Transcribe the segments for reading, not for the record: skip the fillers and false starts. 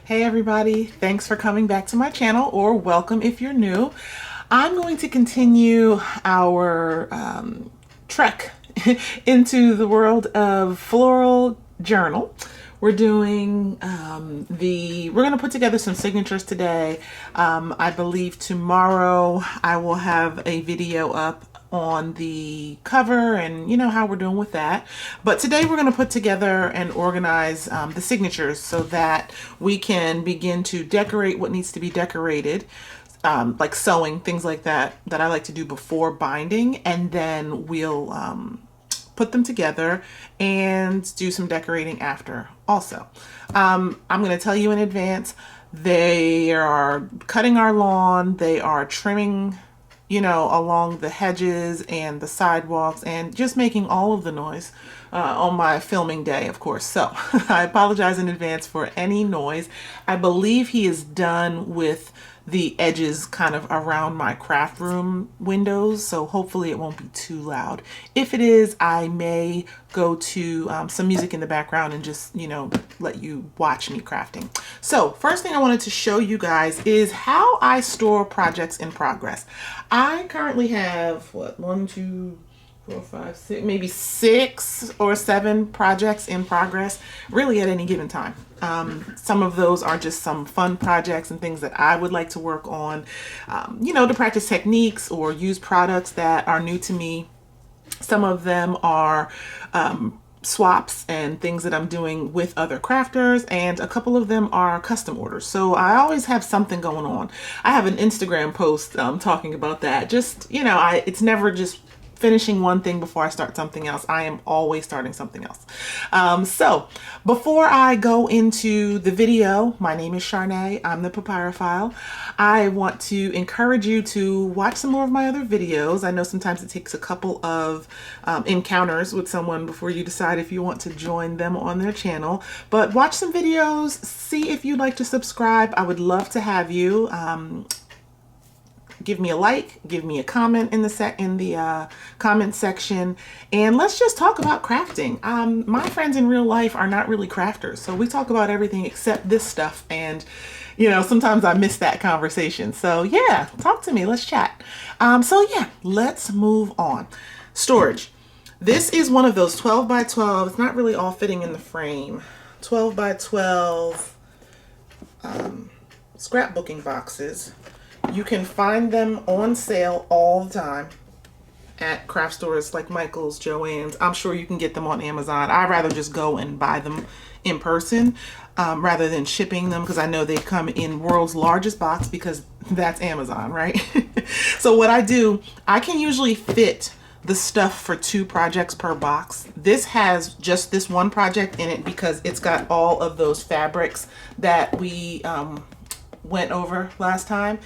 Hey everybody, thanks for coming back to my channel, or welcome if you're new. I'm going to continue our trek into the world of floral journal. We're doing we're going to put together some signatures today. I believe tomorrow I will have a video up on the cover and you know how we're doing with that. But today we're going to put together and organize the signatures so that we can begin to decorate what needs to be decorated, like sewing, things like that I like to do before binding, and then we'll put them together and do some decorating after also. I'm going to tell you in advance, they are cutting our lawn, they are trimming, you know, along the hedges and the sidewalks and just making all of the noise on my filming day, of course. So I apologize in advance for any noise. I believe he is done with the edges kind of around my craft room windows, so hopefully it won't be too loud. If it is, I may go to some music in the background and just, you know, let you watch me crafting. So first thing I wanted to show you guys is how I store projects in progress. I currently have, what, 1, 2, 4, 5, 6, maybe 6 or 7 projects in progress, really at any given time. Some of those are just some fun projects and things that I would like to work on, you know, to practice techniques or use products that are new to me. Some of them are swaps and things that I'm doing with other crafters, and a couple of them are custom orders. So I always have something going on. I have an Instagram post talking about that. Just, you know, it's never just finishing one thing before I start something else. I am always starting something else. So before I go into the video, my name is Charnay. I'm the Papyrophile. I want to encourage you to watch some more of my other videos. I know sometimes it takes a couple of encounters with someone before you decide if you want to join them on their channel, but watch some videos, see if you'd like to subscribe. I would love to have you. Give me a like, give me a comment in the comment section, and let's just talk about crafting. My friends in real life are not really crafters, so we talk about everything except this stuff, and you know, sometimes I miss that conversation. So yeah, talk to me, let's chat. So yeah, let's move on. Storage. This is one of those 12 by 12, it's not really all fitting in the frame, 12 by 12 scrapbooking boxes. You can find them on sale all the time at craft stores like Michael's, Joann's. I'm sure you can get them on Amazon. I'd rather just go and buy them in person rather than shipping them, because I know they come in world's largest box because that's Amazon, right? So what I do, I can usually fit the stuff for 2 projects per box. This has just this one project in it because it's got all of those fabrics that we went over last time.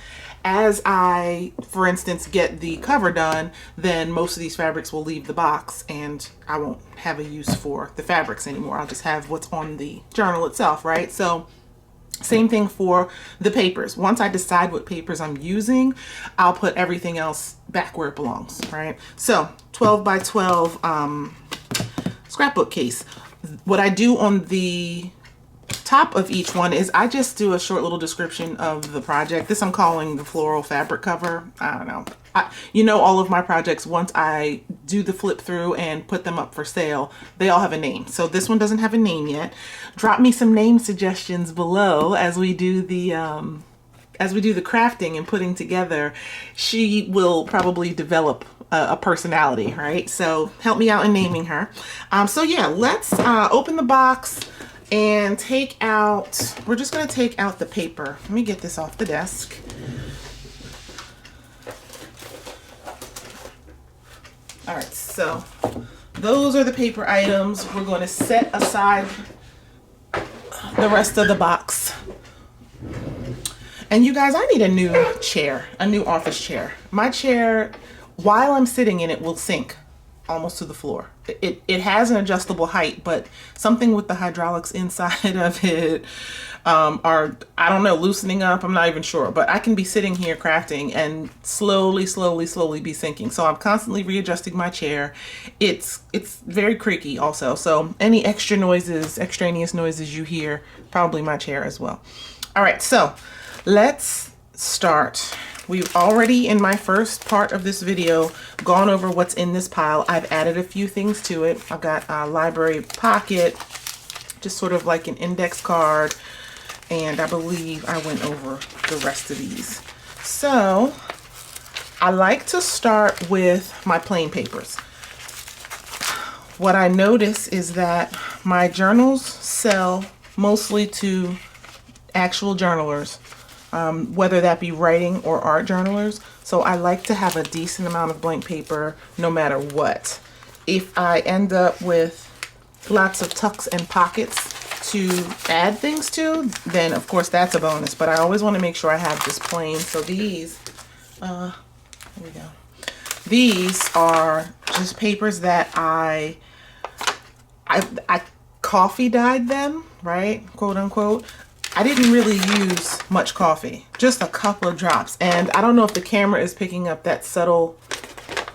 As I, for instance, get the cover done, then most of these fabrics will leave the box and I won't have a use for the fabrics anymore. I'll just have what's on the journal itself, right? So same thing for the papers. Once I decide what papers I'm using, I'll put everything else back where it belongs, right? So 12 by 12 scrapbook case. What I do on the top of each one is I just do a short little description of the project. This I'm calling the floral fabric cover. I don't know. You know, all of my projects, once I do the flip through and put them up for sale, they all have a name. So this one doesn't have a name yet. Drop me some name suggestions below as we do the crafting and putting together. She will probably develop a personality, right? So help me out in naming her. So yeah, let's open the box and take out, we're just going to take out the paper. Let me get this off the desk. All right, so those are the paper items. We're going to set aside the rest of the box. And you guys, I need a new chair, a new office chair. My chair, while I'm sitting in it, will sink. almost to the floor. It has an adjustable height, but something with the hydraulics inside of it are, I don't know, loosening up. I'm not even sure, but I can be sitting here crafting and slowly be sinking. So I'm constantly readjusting my chair. It's very creaky also. So any extra noises, extraneous noises you hear, probably my chair as well. All right, so let's start. We've already, in my first part of this video, gone over what's in this pile. I've added a few things to it. I've got a library pocket, just sort of like an index card, and I believe I went over the rest of these. So I like to start with my plain papers. What I notice is that my journals sell mostly to actual journalers, whether that be writing or art journalers. So I like to have a decent amount of blank paper no matter what. If I end up with lots of tucks and pockets to add things to, then of course that's a bonus, but I always want to make sure I have this plain. So these, here we go. These are just papers that I coffee dyed them, right? Quote unquote. I didn't really use much coffee, just a couple of drops. And I don't know if the camera is picking up that subtle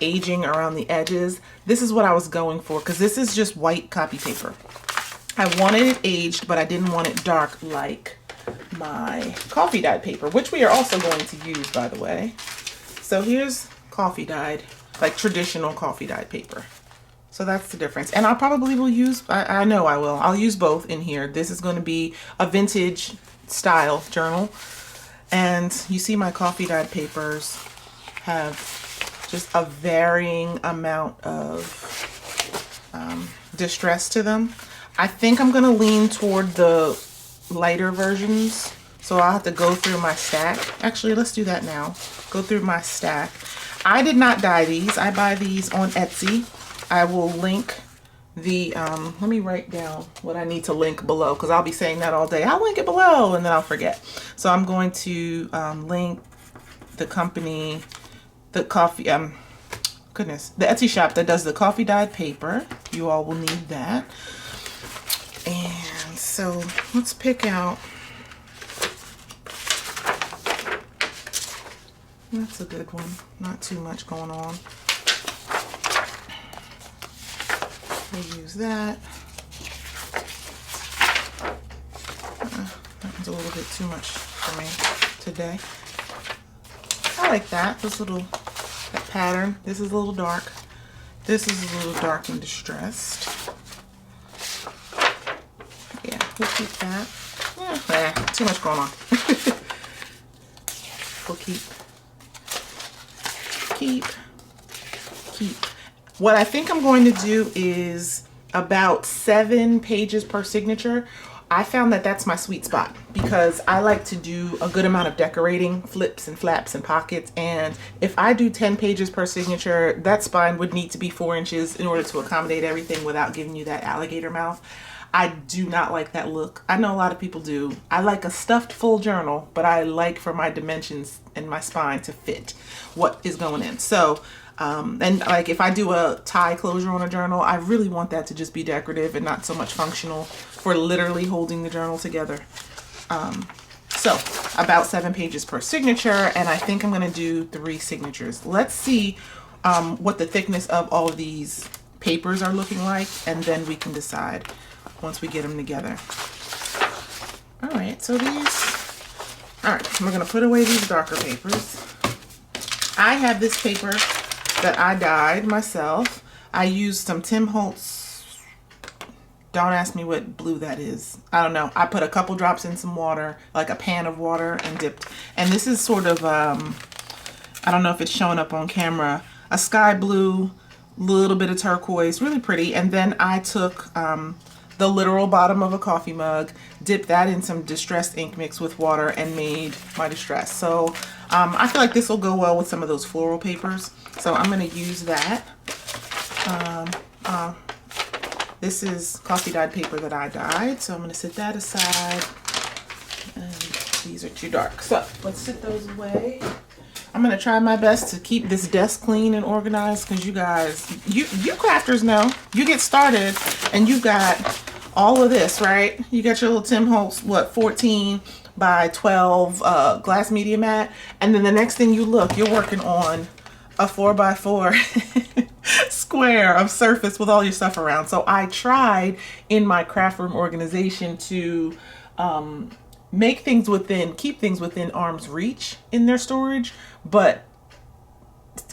aging around the edges. This is what I was going for, because this is just white copy paper. I wanted it aged, but I didn't want it dark like my coffee dyed paper, which we are also going to use, by the way. So here's coffee dyed, like traditional coffee dyed paper. So that's the difference. And I probably will use, I know I will, I'll use both in here. This is going to be a vintage style journal. And you see my coffee dyed papers have just a varying amount of distress to them. I think I'm going to lean toward the lighter versions. So I'll have to go through my stack. Actually, let's do that now. Go through my stack. I did not dye these. I buy these on Etsy. I will link the, let me write down what I need to link below, because I'll be saying that all day. I'll link it below and then I'll forget. So I'm going to link the company, the coffee, the Etsy shop that does the coffee dyed paper. You all will need that. And so let's pick out, that's a good one. Not too much going on. We'll use that. That one's a little bit too much for me today. I like that. This little that pattern. This is a little dark. This is a little dark and distressed. Yeah, we'll keep that. Yeah, too much going on. We'll keep. What I think I'm going to do is about 7 pages per signature. I found that that's my sweet spot because I like to do a good amount of decorating, flips and flaps and pockets. And if I do 10 pages per signature, that spine would need to be 4 inches in order to accommodate everything without giving you that alligator mouth. I do not like that look. I know a lot of people do. I like a stuffed full journal, but I like for my dimensions and my spine to fit what is going in. So, and like if I do a tie closure on a journal, I really want that to just be decorative and not so much functional for literally holding the journal together. So about 7 pages per signature, and I think I'm gonna do 3 signatures. Let's see what the thickness of all of these papers are looking like, and then we can decide once we get them together. All right, so these, all right, we're gonna put away these darker papers. I have this paper that I dyed myself. I used some Tim Holtz, don't ask me what blue that is. I don't know. I put a couple drops in some water, like a pan of water, and dipped. And this is sort of, I don't know if it's showing up on camera, a sky blue, little bit of turquoise, really pretty. And then I took the literal bottom of a coffee mug, dipped that in some distressed ink mix with water, and made my distress. So I feel like this will go well with some of those floral papers. So I'm going to use that. This is coffee dyed paper that I dyed. So I'm going to set that aside. And these are too dark. So let's set those away. I'm gonna try my best to keep this desk clean and organized, because you guys, you crafters know, you get started and you got all of this, right? You got your little Tim Holtz, what, 14 by 12 glass media mat, and then the next thing you look, you're working on a 4 by 4 square of surface with all your stuff around. So I tried in my craft room organization to keep things within arm's reach in their storage, but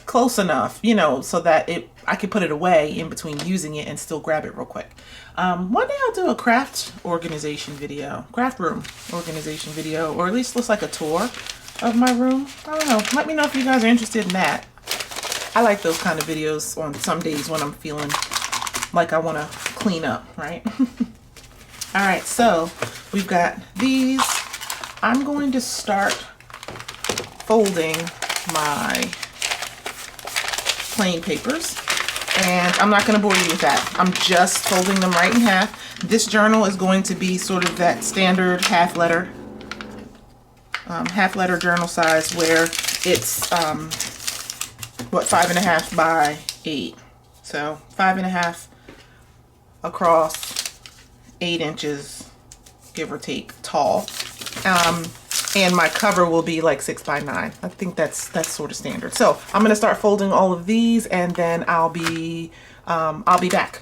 close enough, you know, so that I could put it away in between using it and still grab it real quick. One day I'll do a craft room organization video, or at least looks like a tour of my room. I don't know. Let me know if you guys are interested in that. I like those kind of videos on some days when I'm feeling like I want to clean up, right? All right, so we've got these. I'm going to start folding my plain papers, and I'm not going to bore you with that. I'm just folding them right in half. This journal is going to be sort of that standard half letter journal size, where it's what, 5.5 by 8, so 5.5 across, 8 inches give or take tall. And my cover will be like 6 by 9. I think that's sort of standard. So I'm gonna start folding all of these, and then I'll be back.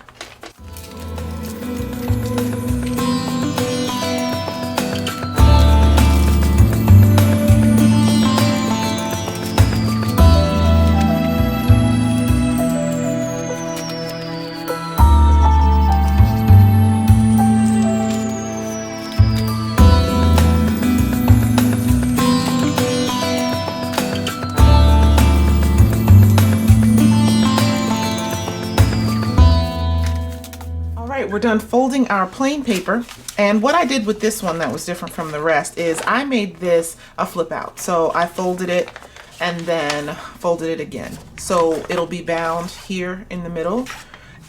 We're done folding our plain paper, and what I did with this one that was different from the rest is I made this a flip out. So I folded it and then folded it again, so it'll be bound here in the middle,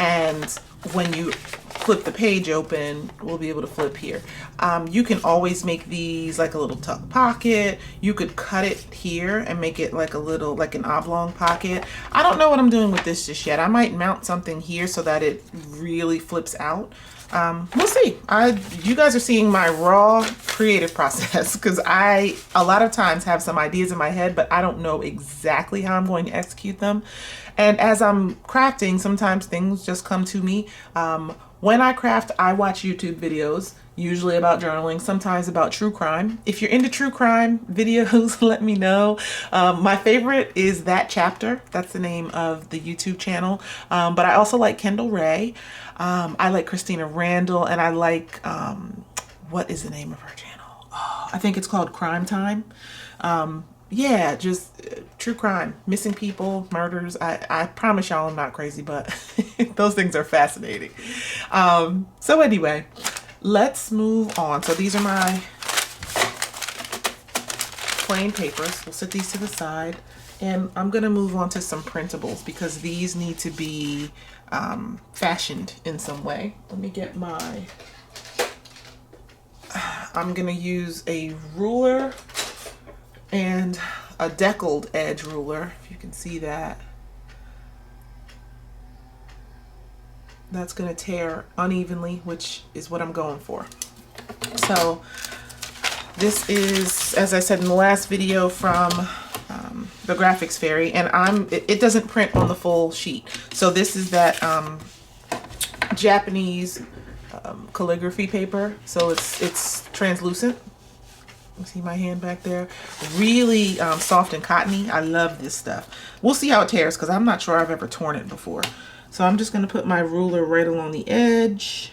and when you flip the page open, we'll be able to flip here. You can always make these like a little tuck pocket. You could cut it here and make it like an oblong pocket. I don't know what I'm doing with this just yet. I might mount something here so that it really flips out. We'll see. You guys are seeing my raw creative process, because I a lot of times have some ideas in my head, but I don't know exactly how I'm going to execute them. And as I'm crafting, sometimes things just come to me. When I craft, I watch YouTube videos, usually about journaling, sometimes about true crime. If you're into true crime videos, let me know. My favorite is That Chapter. That's the name of the YouTube channel. But I also like Kendall Rae. I like Christina Randall, and I like, what is the name of her channel? Oh, I think it's called Crime Time. Yeah, just true crime, missing people, murders. I promise y'all I'm not crazy, but those things are fascinating. So anyway, let's move on. So these are my plain papers. We'll set these to the side, and I'm gonna move on to some printables, because these need to be fashioned in some way. Let me get I'm gonna use a ruler and a deckled edge ruler, if you can see that. That's gonna tear unevenly, which is what I'm going for. So this is, as I said in the last video, from the Graphics Fairy, and it doesn't print on the full sheet. So this is that Japanese calligraphy paper, so it's translucent. See my hand back there? Really soft and cottony. I love this stuff. We'll see how it tears, because I'm not sure I've ever torn it before. So I'm just going to put my ruler right along the edge.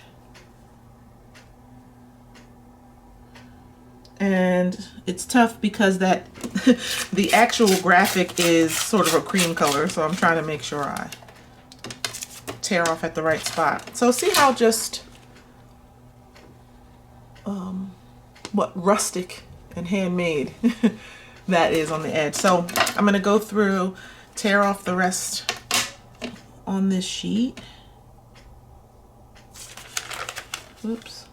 And it's tough because the actual graphic is sort of a cream color, so I'm trying to make sure I tear off at the right spot. So see how just rustic and handmade that is on the edge. So I'm going to go through, tear off the rest on this sheet. Oops.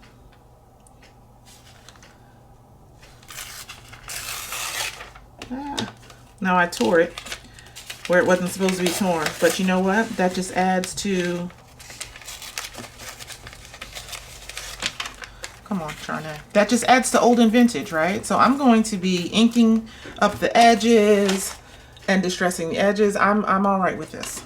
Now I tore it where it wasn't supposed to be torn, but you know what? That just adds to, come on, Charnay. That just adds to old and vintage, right? So I'm going to be inking up the edges and distressing the edges. I'm all right with this.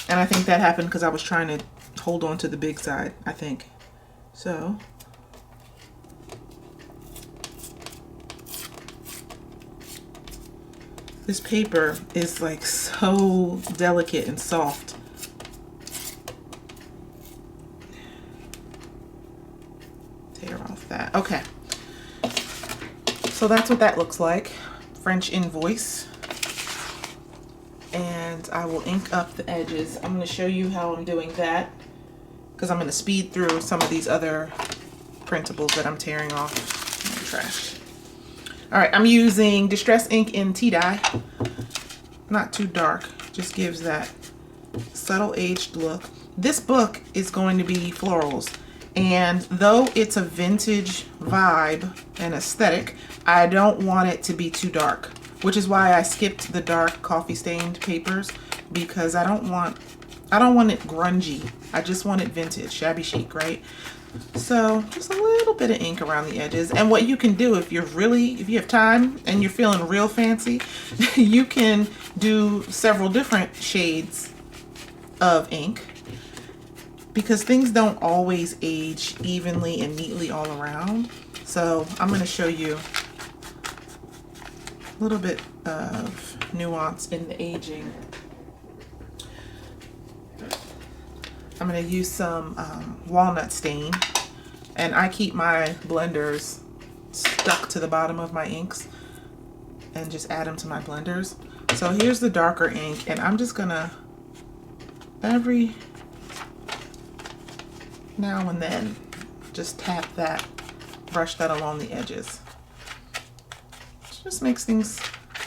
And I think that happened because I was trying to hold on to the big side, I think. So, this paper is like so delicate and soft. Tear off that. Okay. So that's what that looks like. French invoice. And I will ink up the edges. I'm going to show you how I'm doing that because I'm going to speed through some of these other printables that I'm tearing off in the trash. All right, I'm using Distress ink in tea dye. Not too dark, just gives that subtle aged look. This book is going to be florals, and though it's a vintage vibe and aesthetic, I don't want it to be too dark, which is why I skipped the dark coffee stained papers, because I don't want it grungy. I just want it vintage, shabby chic, right? So just a little bit of ink around the edges. And what you can do if you have time and you're feeling real fancy, you can do several different shades of ink, because things don't always age evenly and neatly all around. So I'm going to show you a little bit of nuance in the aging. I'm going to use some walnut stain, and I keep my blenders stuck to the bottom of my inks and just add them to my blenders. So here's the darker ink, and I'm just going to every now and then just tap that, brush that along the edges. Just makes things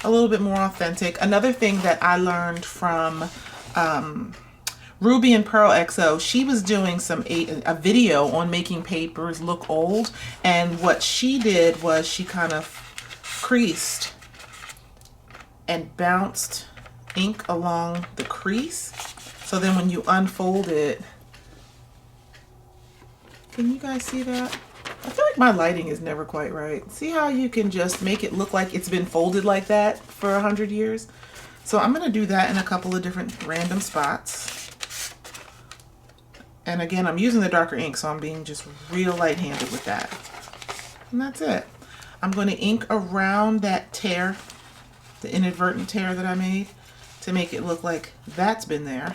a little bit more authentic. Another thing that I learned from Ruby and Pearl XO, she was doing a video on making papers look old, and what she did was she kind of creased and bounced ink along the crease, so then when you unfold it, can you guys see that? I feel like my lighting is never quite right. See how you can just make it look like it's been folded like that for 100 years? So I'm going to do that in a couple of different random spots. And again, I'm using the darker ink, so I'm being just real light-handed with that. And that's it. I'm going to ink around that tear, the inadvertent tear that I made, to make it look like that's been there.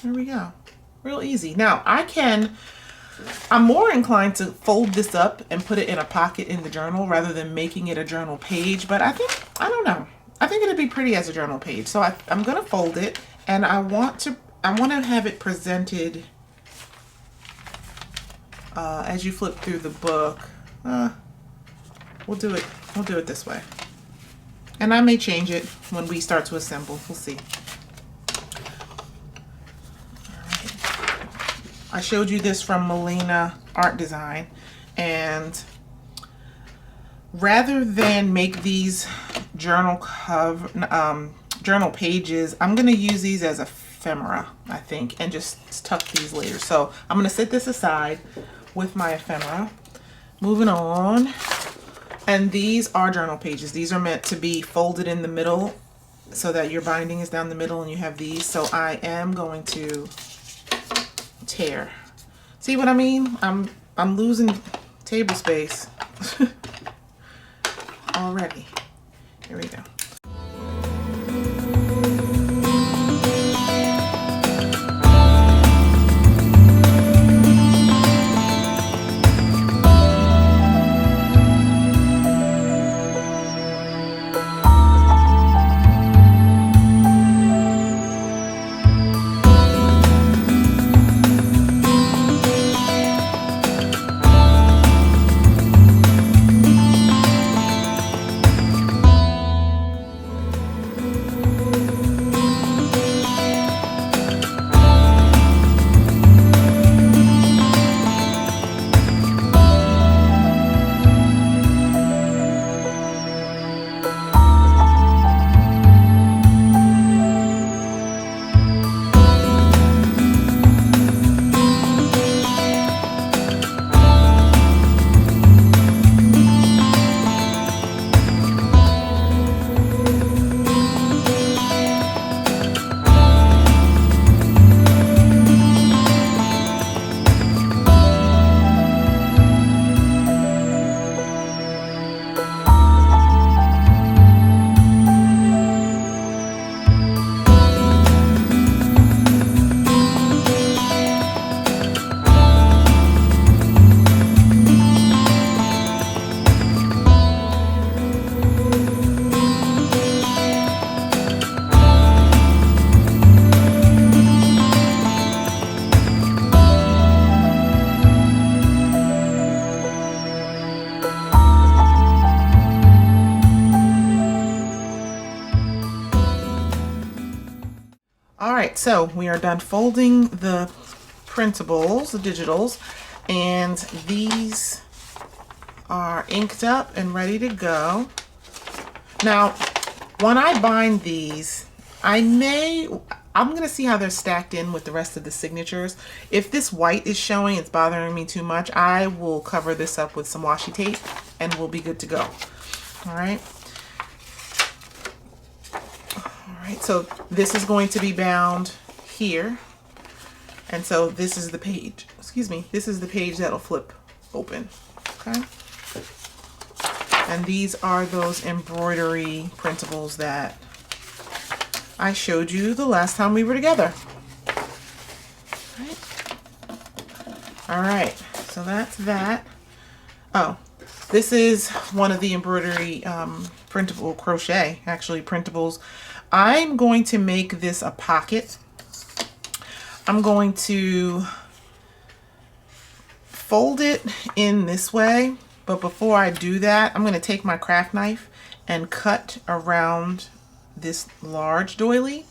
There we go. Real easy. Now, I'm more inclined to fold this up and put it in a pocket in the journal rather than making it a journal page, but I don't know. I think it'd be pretty as a journal page. So I'm going to fold it, and I want to have it presented as you flip through the book. We'll do it this way. And I may change it when we start to assemble. We'll see. I showed you this from Melina Art Design, and rather than make these journal pages, I'm going to use these as ephemera, I think, and just tuck these later. So I'm going to set this aside with my ephemera. Moving on, and these are journal pages. These are meant to be folded in the middle so that your binding is down the middle and you have these. So I am going to tear. See what I mean? I'm losing table space already. Here we go. All right, so we are done folding the printables, the digitals, and these are inked up and ready to go. Now, when I bind these, I'm gonna see how they're stacked in with the rest of the signatures. If this white is showing, it's bothering me too much, I will cover this up with some washi tape and we'll be good to go. All right. So this is going to be bound here. And so this is the page, excuse me, this is the page that'll flip open, okay? And these are those embroidery printables that I showed you the last time we were together. All right, so that's that. Oh, this is one of the embroidery printable crochet, actually printables. I'm going to make this a pocket. I'm going to fold it in this way, but before I do that, I'm going to take my craft knife and cut around this large doily.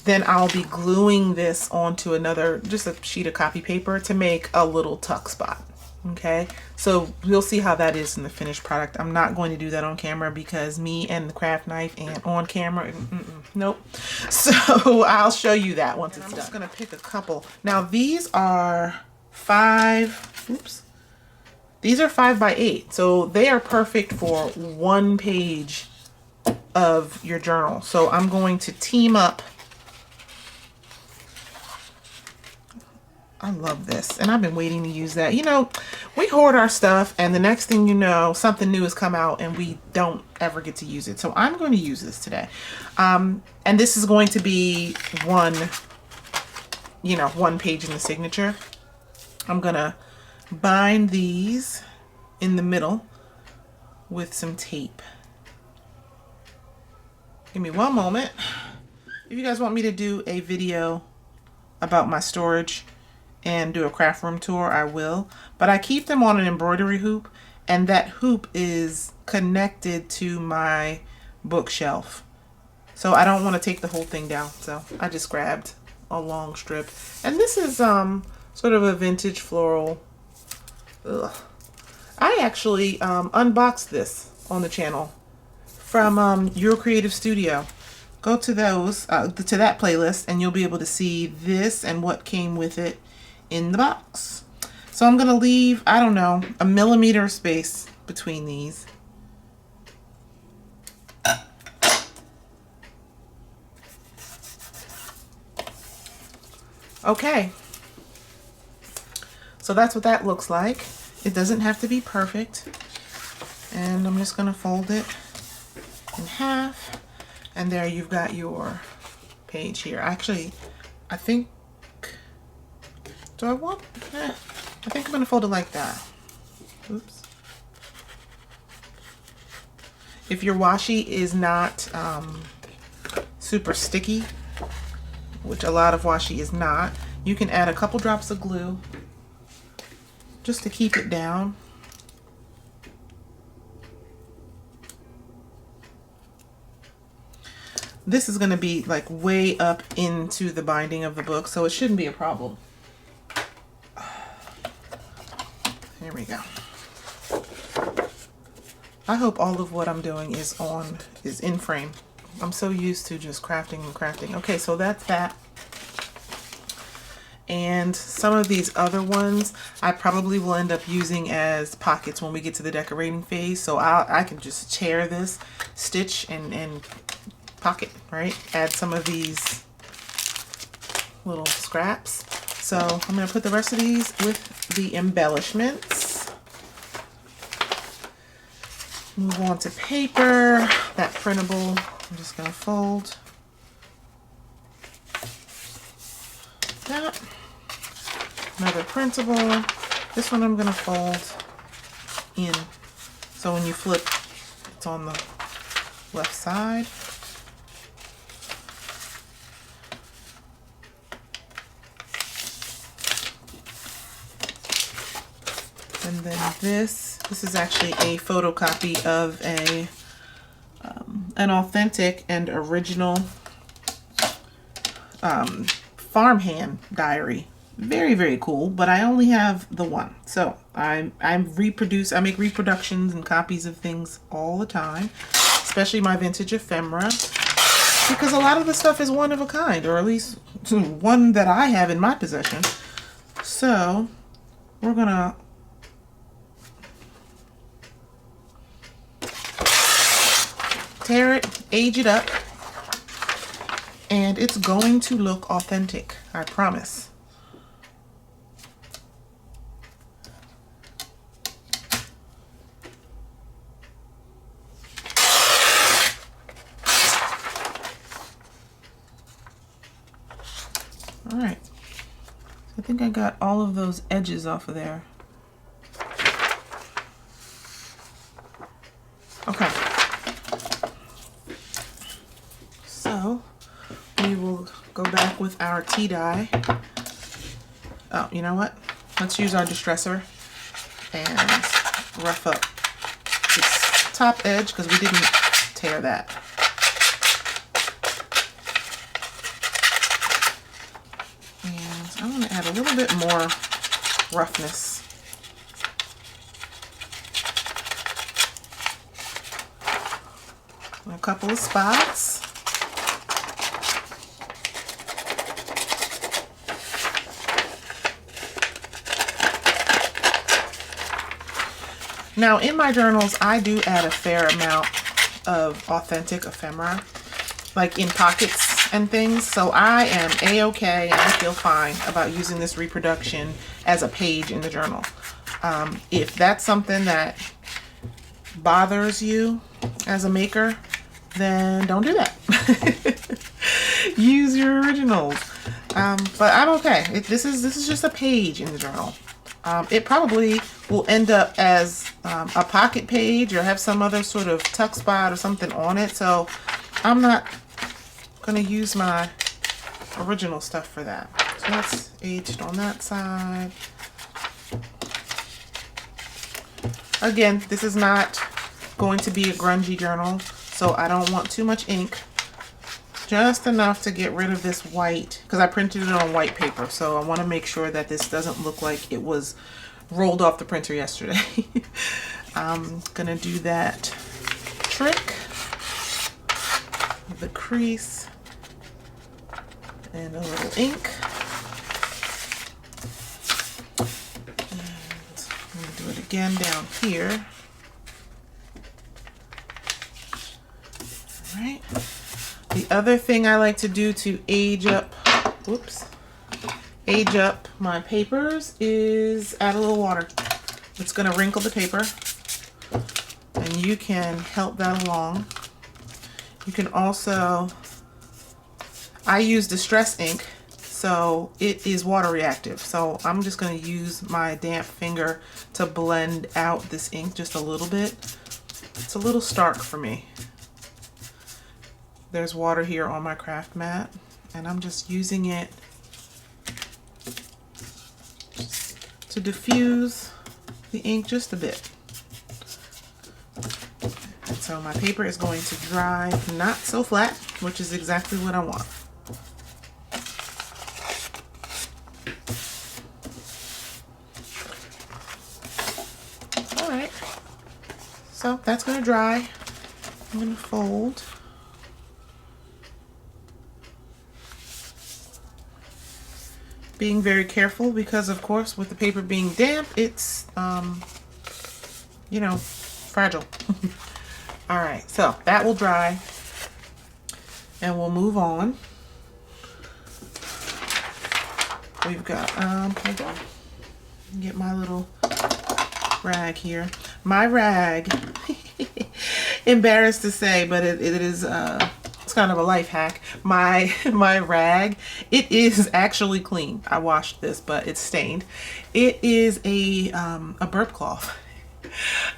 Then I'll be gluing this onto another, just a sheet of copy paper to make a little tuck spot. Okay, so we'll see how that is in the finished product. I'm not going to do that on camera because me and the craft knife and on camera, nope. So I'll show you that once it's done. I'm just gonna pick a couple. Now these are 5, these are 5 by 8. So they are perfect for 1 page of your journal. So I'm going to team up. I love this, and I've been waiting to use that. You know, we hoard our stuff, and the next thing you know, something new has come out, and we don't ever get to use it. So I'm going to use this today. And this is going to be one page in the signature. I'm going to bind these in the middle with some tape. Give me one moment. If you guys want me to do a video about my storage and do a craft room tour, I will. But I keep them on an embroidery hoop, and that hoop is connected to my bookshelf. So I don't want to take the whole thing down. So I just grabbed a long strip. And this is sort of a vintage floral. I actually unboxed this on the channel from Your Creative Studio. Go to those, to that playlist, and you'll be able to see this and what came with it in the box. So I'm gonna leave, I don't know, a millimeter space between these. Okay, so that's what that looks like. It doesn't have to be perfect, and I'm just gonna fold it in half, and there you've got your page here. Actually, I think, do I want, I think I'm gonna fold it like that. Oops. If your washi is not super sticky, which a lot of washi is not, you can add a couple drops of glue just to keep it down. This is gonna be like way up into the binding of the book, so it shouldn't be a problem. Here we go. I hope all of what I'm doing is in frame. I'm so used to just crafting and crafting. Okay, so that's that. And some of these other ones I probably will end up using as pockets when we get to the decorating phase. So I can just tear this, stitch, and pocket, right? Add some of these little scraps. So I'm going to put the rest of these with the embellishments. Move on to paper. That printable, I'm just going to fold that. Another printable. This one I'm going to fold in. So when you flip, it's on the left side. And then this is actually a photocopy of an authentic and original farmhand diary. Very, very cool, but I only have the one. So I make reproductions and copies of things all the time, especially my vintage ephemera, because a lot of the stuff is one of a kind, or at least one that I have in my possession. So we're gonna tear it, age it up, and it's going to look authentic, I promise. All right, I think I got all of those edges off of there. Okay, so we will go back with our tea dye. Oh, you know what? Let's use our distresser and rough up this top edge because we didn't tear that. And I'm going to add a little bit more roughness. A couple of spots. Now in my journals, I do add a fair amount of authentic ephemera, like in pockets and things. So I am a-okay and I feel fine about using this reproduction as a page in the journal. If that's something that bothers you as a maker, then don't do that. Use your originals. But I'm okay. This is just a page in the journal. It probably will end up as a pocket page or have some other sort of tuck spot or something on it. So I'm not going to use my original stuff for that. So that's aged on that side. Again, this is not going to be a grungy journal, so I don't want too much ink. Just enough to get rid of this white, because I printed it on white paper, so I want to make sure that this doesn't look like it was rolled off the printer yesterday. I'm gonna do that trick with the crease and a little ink. And I'm gonna do it again down here. All right. The other thing I like to do to age up my papers is add a little water. It's going to wrinkle the paper, and you can help that along. You can also, I use Distress ink, so it is water reactive. So I'm just going to use my damp finger to blend out this ink just a little bit. It's a little stark for me. There's water here on my craft mat, and I'm just using it to diffuse the ink just a bit. And so my paper is going to dry not so flat, which is exactly what I want. All right, so that's going to dry. I'm going to fold. Being very careful because, of course, with the paper being damp, it's, you know, fragile. All right, so that will dry and we'll move on. We've got, hold on, get my little rag here. My rag, embarrassed to say, but it is, it's kind of a life hack. My rag, it is actually clean. I washed this, but it's stained. It is a burp cloth.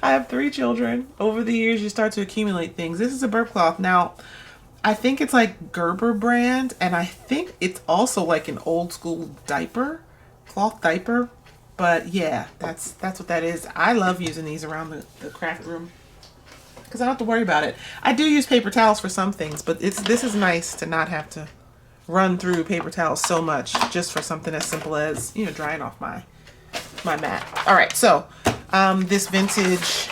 I have 3 children. Over the years, you start to accumulate things. This is a burp cloth. Now, I think it's like Gerber brand, and I think it's also like an old school diaper, cloth diaper. But yeah, that's what that is. I love using these around the craft room because I don't have to worry about it. I do use paper towels for some things, but this is nice to not have to run through paper towels so much just for something as simple as, you know, drying off my mat. All right, so this vintage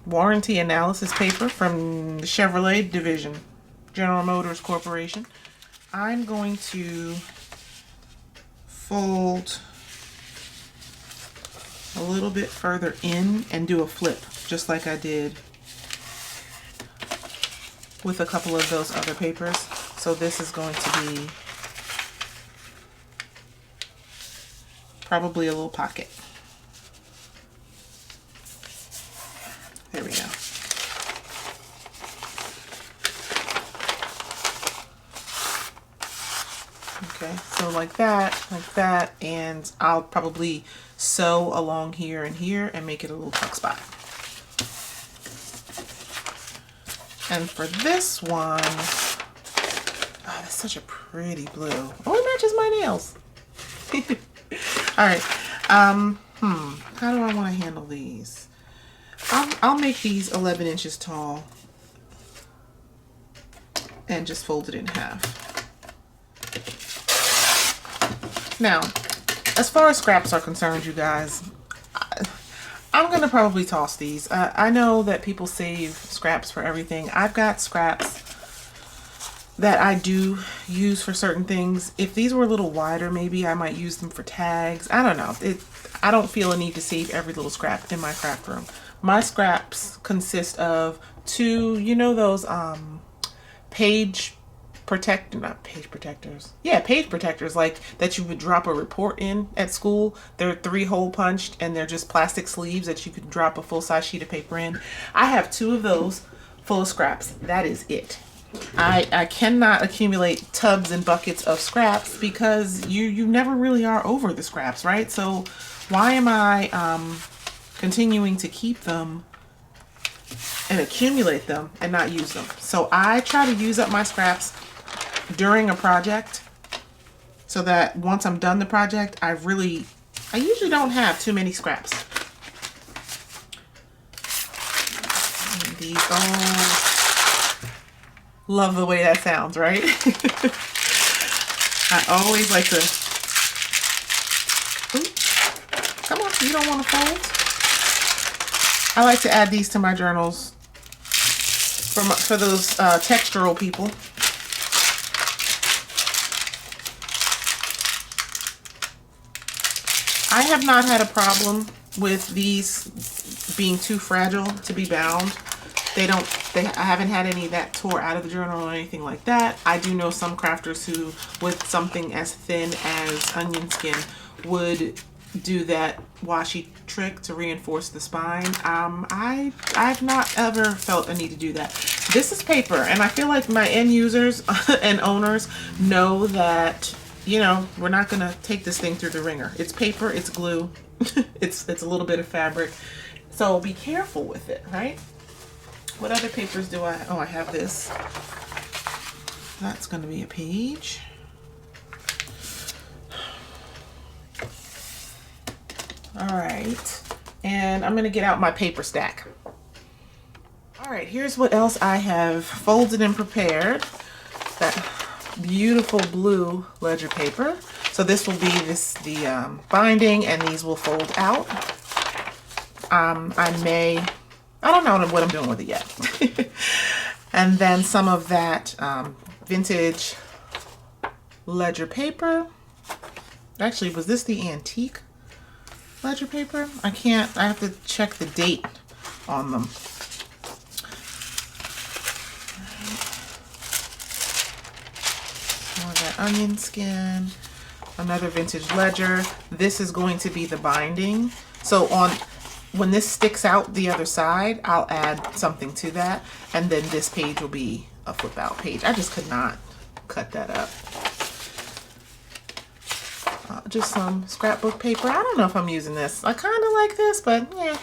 warranty analysis paper from the Chevrolet division, General Motors Corporation. I'm going to fold a little bit further in and do a flip, just like I did with a couple of those other papers. So this is going to be probably a little pocket. There we go. Okay, so like that, and I'll probably sew along here and here and make it a little tuck spot. And for this one, oh, that's such a pretty blue. Oh, it matches my nails. All right, how do I want to handle these? I'll make these 11 inches tall and just fold it in half. Now, as far as scraps are concerned, you guys, I'm going to probably toss these. I know that people save scraps for everything. I've got scraps that I do use for certain things. If these were a little wider, maybe I might use them for tags. I don't know. I don't feel a need to save every little scrap in my craft room. My scraps consist of two, you know, those page protectors, like that you would drop a report in at school. They're 3-hole punched and they're just plastic sleeves that you could drop a full-size sheet of paper in. I have 2 of those full of scraps. That is it. I cannot accumulate tubs and buckets of scraps because you never really are over the scraps, right? So why am I continuing to keep them and accumulate them and not use them? So I try to use up my scraps during a project so that once I'm done the project, I usually don't have too many scraps. And these love the way that sounds, right? I always like to, come on, you don't want to fold? I like to add these to my journals for those textural people. I have not had a problem with these being too fragile to be bound. I haven't had any that tore out of the journal or anything like that. I do know some crafters who, with something as thin as onion skin, would do that washi trick to reinforce the spine. I've not ever felt a need to do that. This is paper, and I feel like my end users and owners know that, you know, we're not gonna take this thing through the ringer. It's paper, it's glue, it's a little bit of fabric, so be careful with it, right? What other papers do I? Oh, I have this. That's gonna be a page. All right, and I'm gonna get out my paper stack. All right, here's what else I have folded and prepared. That beautiful blue ledger paper. So this will be the binding, and these will fold out. I don't know what I'm doing with it yet. And then some of that vintage ledger paper. Actually, was this the antique ledger paper? I have to check the date on them. More of that onion skin, another vintage ledger. This is going to be the binding. So when this sticks out the other side, I'll add something to that, and then this page will be a flip out page. I just could not cut that up. Just some scrapbook paper. I don't know if I'm using this. I kind of like this, but yeah.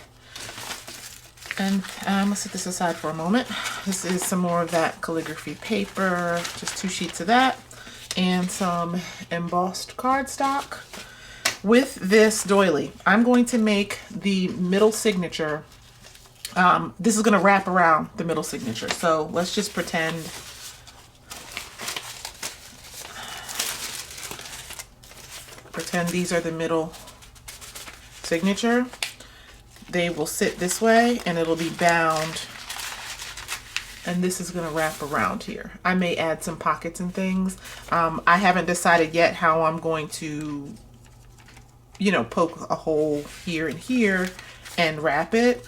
And I'm gonna set this aside for a moment. This is some more of that calligraphy paper, just 2 sheets of that, and some embossed cardstock. With this doily, I'm going to make the middle signature This is going to wrap around the middle signature. So let's just pretend these are the middle signature. They will sit this way and it'll be bound, and this is going to wrap around here. I may add some pockets and things. I haven't decided yet how I'm going to, you know, poke a hole here and here and wrap it.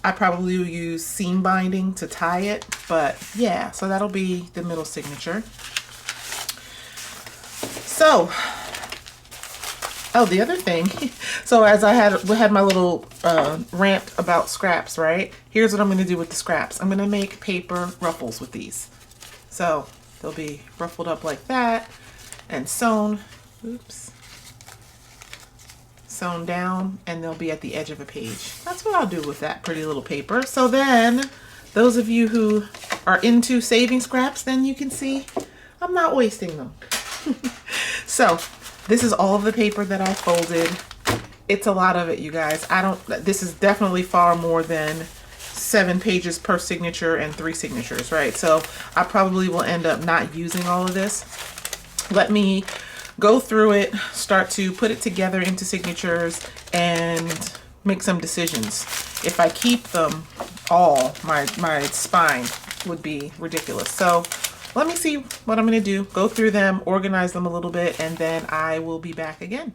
I probably will use seam binding to tie it, but yeah, so that'll be the middle signature. So, oh, the other thing, so as I had my little rant about scraps, right? Here's what I'm going to do with the scraps. I'm going to make paper ruffles with these. So they'll be ruffled up like that and sewn, oops, sewn down, and they'll be at the edge of a page. That's what I'll do with that pretty little paper. So then those of you who are into saving scraps, then you can see I'm not wasting them. So this is all of the paper that I folded. It's a lot of it, you guys. This is definitely far more than 7 pages per signature and 3 signatures, right? So I probably will end up not using all of this. Let me go through it, start to put it together into signatures, and make some decisions. If I keep them all, my spine would be ridiculous. So let me see what I'm going to do, go through them, organize them a little bit, and then I will be back again.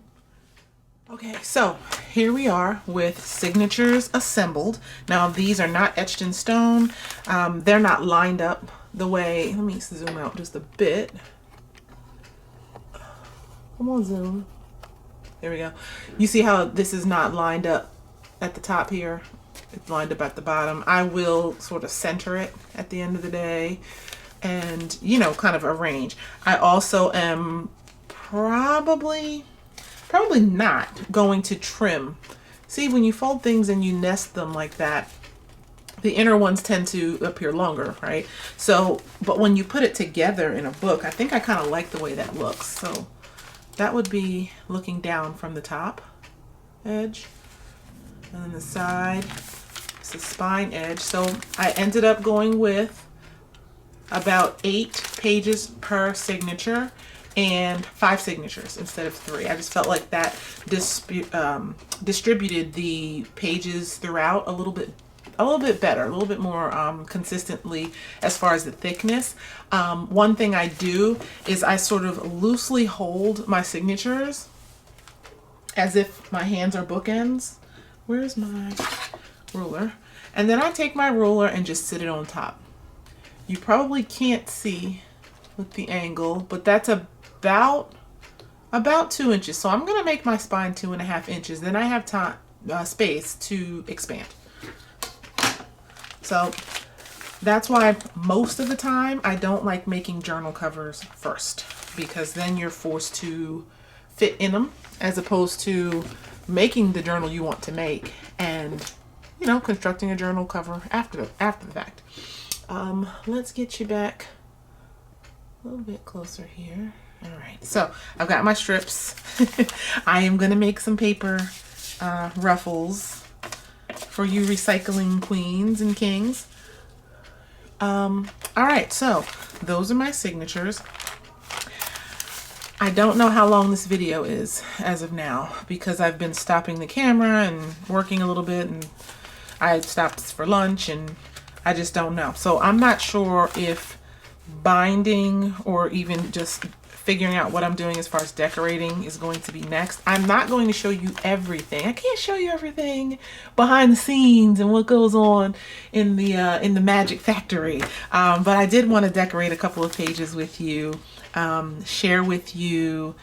Okay, so here we are with signatures assembled. Now these are not etched in stone. They're not lined up the way, let me zoom out just a bit. Come on, zoom. There we go. You see how this is not lined up at the top here? It's lined up at the bottom. I will sort of center it at the end of the day and, you know, kind of arrange. I also am probably not going to trim. See, when you fold things and you nest them like that, the inner ones tend to appear longer, right? So, but when you put it together in a book, I think I kind of like the way that looks. So that would be looking down from the top edge, and then the side, it's the spine edge. So I ended up going with about 8 pages per signature and 5 signatures instead of 3. I just felt like that distributed the pages throughout a little bit better, a little bit more consistently as far as the thickness. One thing I do is I sort of loosely hold my signatures as if my hands are bookends. Where's my ruler? And then I take my ruler and just sit it on top. You probably can't see with the angle, but that's about 2 inches. So I'm gonna make my spine 2.5 inches. Then I have time, space to expand. So that's why most of the time I don't like making journal covers first, because then you're forced to fit in them as opposed to making the journal you want to make and, you know, constructing a journal cover after the fact. Let's get you back a little bit closer here. All right, so I've got my strips. I am gonna make some paper ruffles for you recycling queens and kings. All right, so those are my signatures. I don't know how long this video is as of now because I've been stopping the camera and working a little bit, and I stopped for lunch, and I just don't know. So I'm not sure if binding or even just figuring out what I'm doing as far as decorating is going to be next. I'm not going to show you everything. I can't show you everything behind the scenes and what goes on in the magic factory. But I did want to decorate a couple of pages with you, share with you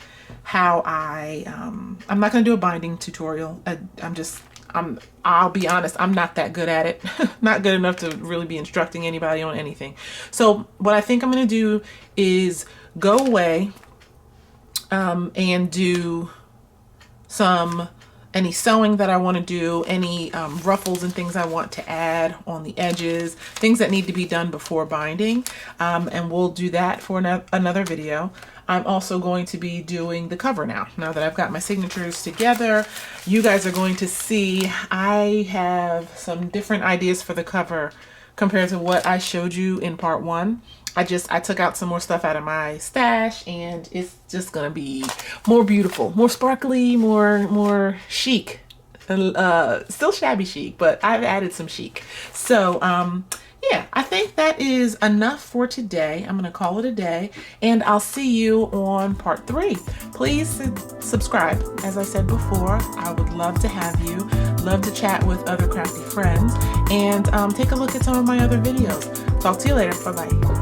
how I'm not going to do a binding tutorial. I'll be honest, I'm not that good at it. Not good enough to really be instructing anybody on anything. So what I think I'm going to do is go away and do some any sewing that I want to do, any ruffles and things I want to add on the edges, things that need to be done before binding, and we'll do that for another video. I'm also going to be doing the cover now. Now that I've got my signatures together, you guys are going to see I have some different ideas for the cover compared to what I showed you in part 1. I took out some more stuff out of my stash, and it's just gonna be more beautiful, more sparkly, more chic. Still shabby chic, but I've added some chic. So yeah, I think that is enough for today. I'm gonna call it a day, and I'll see you on part 3. Please subscribe. As I said before, I would love to have you, love to chat with other crafty friends, and take a look at some of my other videos. Talk to you later. Bye-bye.